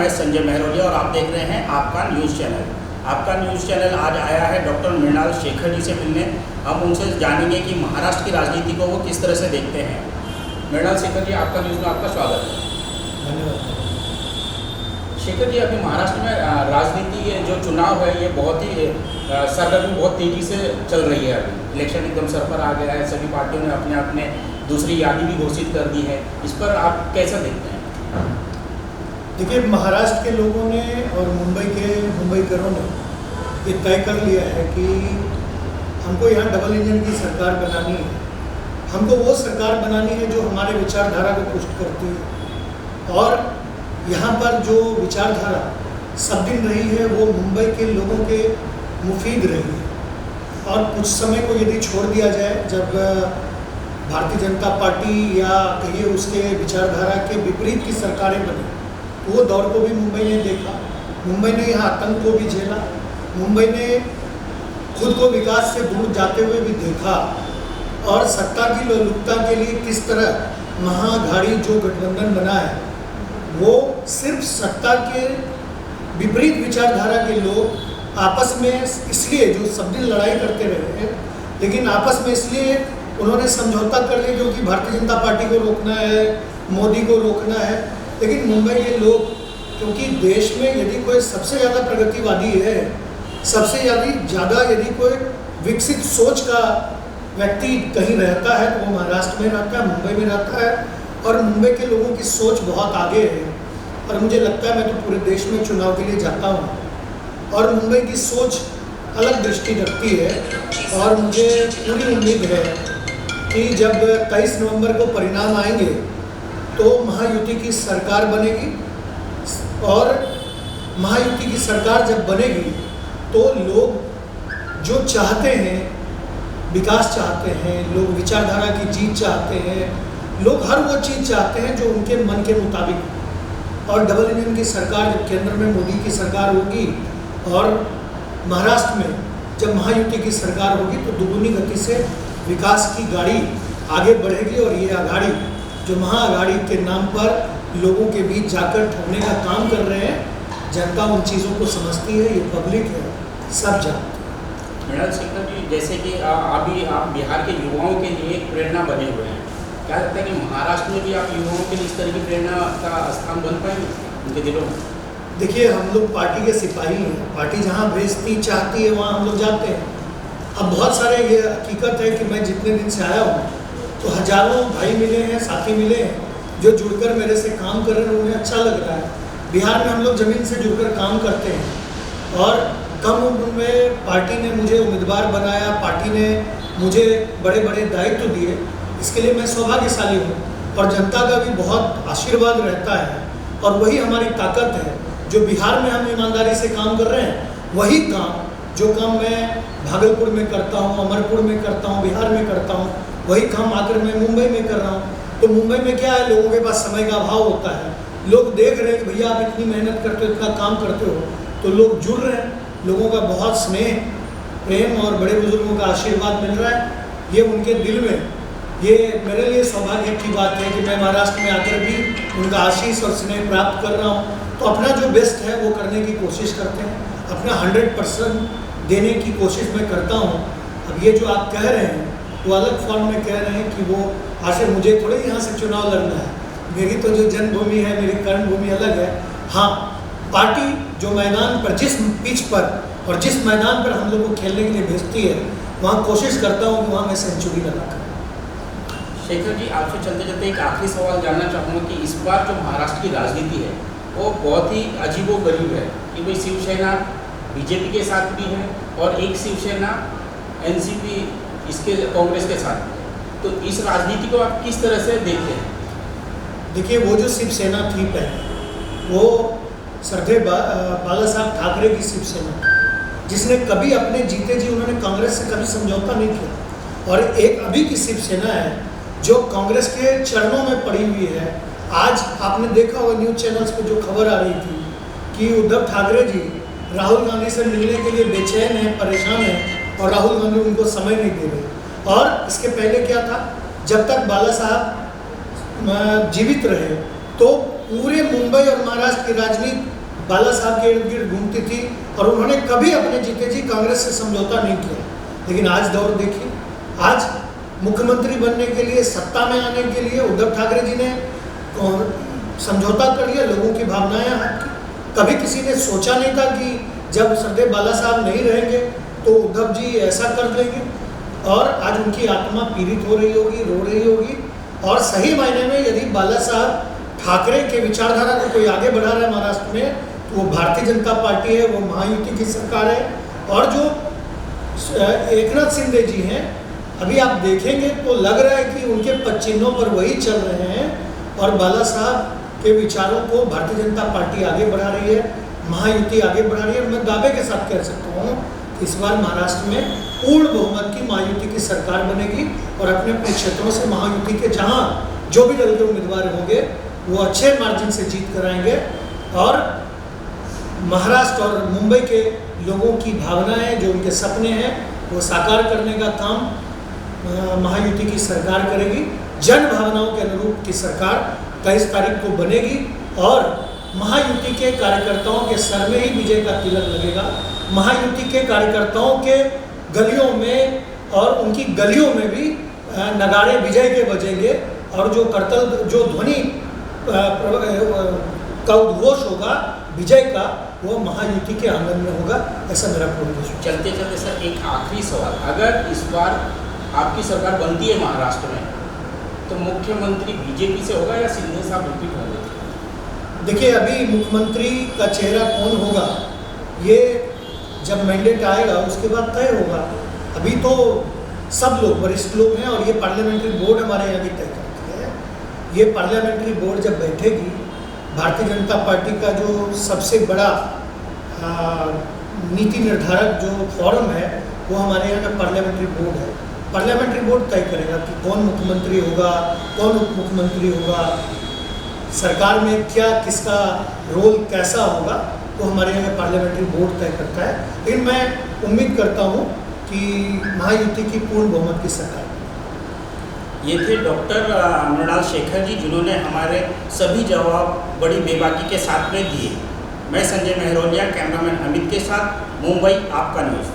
है संजय महरोलिया और आप देख रहे हैं आपका न्यूज़ चैनल। आपका न्यूज़ चैनल आज आया है डॉक्टर मृणाल शेखर जी से मिलने। हम उनसे जानेंगे कि महाराष्ट्र की राजनीति को वो किस तरह से देखते हैं। मृणाल शेखर जी, आपका न्यूज़ में आपका स्वागत है। धन्यवाद। शेखर जी, अभी महाराष्ट्र में राजनीति जो चुनाव है ये बहुत ही सरगर्मी बहुत तेज़ी से चल रही है। अभी इलेक्शन एकदम सर पर आ गया है, सभी पार्टियों ने अपने अपने दूसरी यादी भी घोषित कर दी है। इस पर आप कैसा देखते हैं? देखिए, महाराष्ट्र के लोगों ने और मुंबईकरों ने ये तय कर लिया है कि हमको यहाँ डबल इंजन की सरकार बनानी है। हमको वो सरकार बनानी है जो हमारे विचारधारा को पुष्ट करती है, और यहाँ पर जो विचारधारा सब दिन रही है वो मुंबई के लोगों के मुफीद रही है। और कुछ समय को यदि छोड़ दिया जाए, जब भारतीय जनता पार्टी या कहिए उसके विचारधारा के विपरीत की सरकारें बनी, तो वो दौर को भी मुंबई ने देखा। मुंबई ने यहाँ आतंक को भी झेला। मुंबई ने खुद को विकास से दूर जाते हुए भी देखा, और सत्ता की लोलुपता के लिए किस तरह महाअघाड़ी जो गठबंधन बना है वो सिर्फ सत्ता के विपरीत विचारधारा के लोग आपस में इसलिए जो सब दिन लड़ाई करते रहे हैं, लेकिन आपस में इसलिए उन्होंने समझौता कर लिया क्योंकि भारतीय जनता पार्टी को रोकना है, मोदी को रोकना है। लेकिन मुंबई के लोग, क्योंकि देश में यदि कोई सबसे ज़्यादा प्रगतिवादी है, सबसे ज़्यादा यदि कोई विकसित सोच का व्यक्ति कहीं रहता है तो वो महाराष्ट्र में रहता है, मुंबई में रहता है। और मुंबई के लोगों की सोच बहुत आगे है, और मुझे लगता है, मैं तो पूरे देश में चुनाव के लिए जाता हूँ और मुंबई की सोच अलग दृष्टि रखती है। और मुझे पूरी उम्मीद है कि जब 23 नवंबर को परिणाम आएंगे तो महायुति की सरकार बनेगी, और महायुति की सरकार जब बनेगी तो लोग जो चाहते हैं, विकास चाहते हैं, लोग विचारधारा की जीत चाहते हैं, लोग हर वो चीज़ चाहते हैं जो उनके मन के मुताबिक। और डबल इंजन की सरकार जब केंद्र में मोदी की सरकार होगी और महाराष्ट्र में जब महायुति की सरकार होगी तो दुगुनी गति से विकास की गाड़ी आगे बढ़ेगी। और ये अघाड़ी जो महाअघाड़ी के नाम पर लोगों के बीच जाकर ठगने का काम कर रहे हैं, जनता उन चीज़ों को समझती है, ये पब्लिक है, सब जानते हैं। मृणाल शेखर जी, जैसे कि अभी आप बिहार के युवाओं के लिए एक प्रेरणा बने हुए हैं, क्या लगता है कि महाराष्ट्र में भी आप युवाओं के लिए इस तरह की प्रेरणा का स्थान बन पाएंगे उनके दिलों में? देखिए, हम लोग पार्टी के सिपाही हैं। पार्टी जहाँ भेजती चाहती है वहाँ हम लोग जाते हैं। अब बहुत सारे ये हकीकत है कि मैं जितने दिन से आया हूँ तो हजारों भाई मिले हैं, साथी मिले हैं जो जुड़कर मेरे से काम कर रहे हैं, उन्हें अच्छा लग रहा है। बिहार में हम लोग ज़मीन से जुड़कर काम करते हैं, और कम उम्र में पार्टी ने मुझे उम्मीदवार बनाया, पार्टी ने मुझे बड़े बड़े दायित्व दिए। इसके लिए मैं सौभाग्यशाली हूँ, और जनता का भी बहुत आशीर्वाद रहता है। और वही हमारी ताकत है। जो बिहार में हम ईमानदारी से काम कर रहे हैं, वही काम जो काम मैं भागलपुर में करता हूँ, अमरपुर में करता हूँ, बिहार में करता हूँ, वही काम आकर मैं मुंबई में कर रहा हूँ। तो मुंबई में क्या है, लोगों के पास समय का अभाव होता है। लोग देख रहे हैं कि भैया आप इतनी मेहनत करते हो, इतना काम करते हो, तो लोग जुड़ रहे हैं। लोगों का बहुत स्नेह, प्रेम और बड़े बुजुर्गों का आशीर्वाद मिल रहा है। ये उनके दिल में, ये मेरे लिए सौभाग्य की बात है कि मैं महाराष्ट्र में आकर भी उनका आशीष और स्नेह प्राप्त कर रहा हूँ। तो अपना जो बेस्ट है वो करने की कोशिश करते हैं, अपना 100% देने की कोशिश मैं करता हूँ। अब ये जो आप कह रहे हैं वो अलग फॉर्म में कह रहे हैं कि वो आज से मुझे थोड़े यहाँ से चुनाव लड़ना है। मेरी तो जो जन्मभूमि है, मेरी कर्मभूमि अलग है। हाँ, पार्टी जो मैदान पर, जिस पिच पर और जिस मैदान पर हम लोग को खेलने के लिए भेजती है, वहाँ कोशिश करता हूँ कि वहाँ मैं सेंचुरी लगा कर। शेखर जी, आपसे चलते चलते एक आखिरी सवाल जानना चाहूँगा कि इस बार जो महाराष्ट्र की राजनीति है वो बहुत ही अजीबोगरीब है कि भाई शिवसेना बीजेपी के साथ भी है और एक शिवसेना एनसीपी इसके कांग्रेस के साथ भी है। तो इस राजनीति को आप किस तरह से देखते हैं? देखिए, वो जो शिवसेना थी पहले, वो सरदार बाला साहब ठाकरे की शिवसेना, जिसने कभी अपने जीते जी उन्होंने कांग्रेस से कभी समझौता नहीं किया। और एक अभी की शिवसेना है जो कांग्रेस के चरणों में पड़ी हुई है। आज आपने देखा होगा न्यूज़ चैनल्स पे जो खबर आ रही थी कि उद्धव ठाकरे जी राहुल गांधी से मिलने के लिए बेचैन हैं, परेशान हैं, और राहुल गांधी उनको समय नहीं दे रहे। और इसके पहले क्या था, जब तक बाला साहब जीवित रहे तो पूरे मुंबई और महाराष्ट्र की राजनीति बाला साहब के इर्द गिर्द घूमती थी और उन्होंने कभी अपने जीते जी कांग्रेस से समझौता नहीं किया। लेकिन आज दौर देखिए, आज मुख्यमंत्री बनने के लिए, सत्ता में आने के लिए उद्धव ठाकरे जी ने समझौता कर लिया, लोगों की भावनाएं हाथ की। कभी किसी ने सोचा नहीं था कि जब सरदेव बाला साहब नहीं रहेंगे तो उद्धव जी ऐसा कर देंगे, और आज उनकी आत्मा पीड़ित हो रही होगी, रो रही होगी। और सही मायने में यदि बाला साहब ठाकरे के विचारधारा को कोई आगे बढ़ा रहा है महाराष्ट्र में, तो वो भारतीय जनता पार्टी है, वो महायुति की सरकार है। और जो एकनाथ शिंदे जी हैं, अभी आप देखेंगे तो लग रहा है कि उनके पदचिन्हों पर वही चल रहे हैं और बाला साहब के विचारों को भारतीय जनता पार्टी आगे बढ़ा रही है, महायुति आगे बढ़ा रही है। मैं दावे के साथ कह सकता हूँ कि इस बार महाराष्ट्र में पूर्ण बहुमत की महायुति की सरकार बनेगी और अपने अपने क्षेत्रों से महायुति के जहाँ जो भी दल के उम्मीदवार होंगे वो अच्छे मार्जिन से जीत कराएंगे और महाराष्ट्र और मुंबई के लोगों की भावनाएं, जो उनके सपने हैं, वो साकार करने का काम महायुति की सरकार करेगी। जन भावनाओं के अनुरूप की सरकार 23 तारीख को बनेगी और महायुति के कार्यकर्ताओं के सर में ही विजय का तिलक लगेगा। महायुति के कार्यकर्ताओं के गलियों में और उनकी गलियों में भी नगाड़े विजय के बजेंगे और जो ध्वनि का उद्घोष होगा विजय का, वो महायुति के आंगन में होगा, ऐसा मेरा पूर्ण विश्वास। चलते चलते सर एक आखिरी सवाल, अगर इस बार आपकी सरकार बनती है महाराष्ट्र में तो मुख्यमंत्री बीजेपी से होगा या शिंदे साहब रिपीट होंगे? देखिए, अभी मुख्यमंत्री का चेहरा कौन होगा ये जब मैंडेट आएगा उसके बाद तय होगा। अभी तो सब लोग वरिष्ठ लोग हैं और ये पार्लियामेंट्री बोर्ड हमारे यहाँ की तय करती है। ये पार्लियामेंट्री बोर्ड जब बैठेगी, भारतीय जनता पार्टी का जो सबसे बड़ा नीति निर्धारक जो फॉरम है वो हमारे यहाँ का पार्लियामेंट्री बोर्ड है। पार्लियामेंट्री बोर्ड तय करेगा कि कौन मुख्यमंत्री होगा, कौन उप मुख्यमंत्री होगा, सरकार में क्या किसका रोल कैसा होगा, तो हमारे यहाँ का पार्लियामेंट्री बोर्ड तय करता है। लेकिन मैं उम्मीद करता हूँ कि महायुति की पूर्ण बहुमत की सरकार। ये थे डॉक्टर मृणाल शेखर जी, जिन्होंने हमारे सभी जवाब बड़ी बेबाकी के साथ में दिए। मैं संजय मेहरोलिया, कैमरामैन अमित के साथ, मुंबई आपका न्यूज़।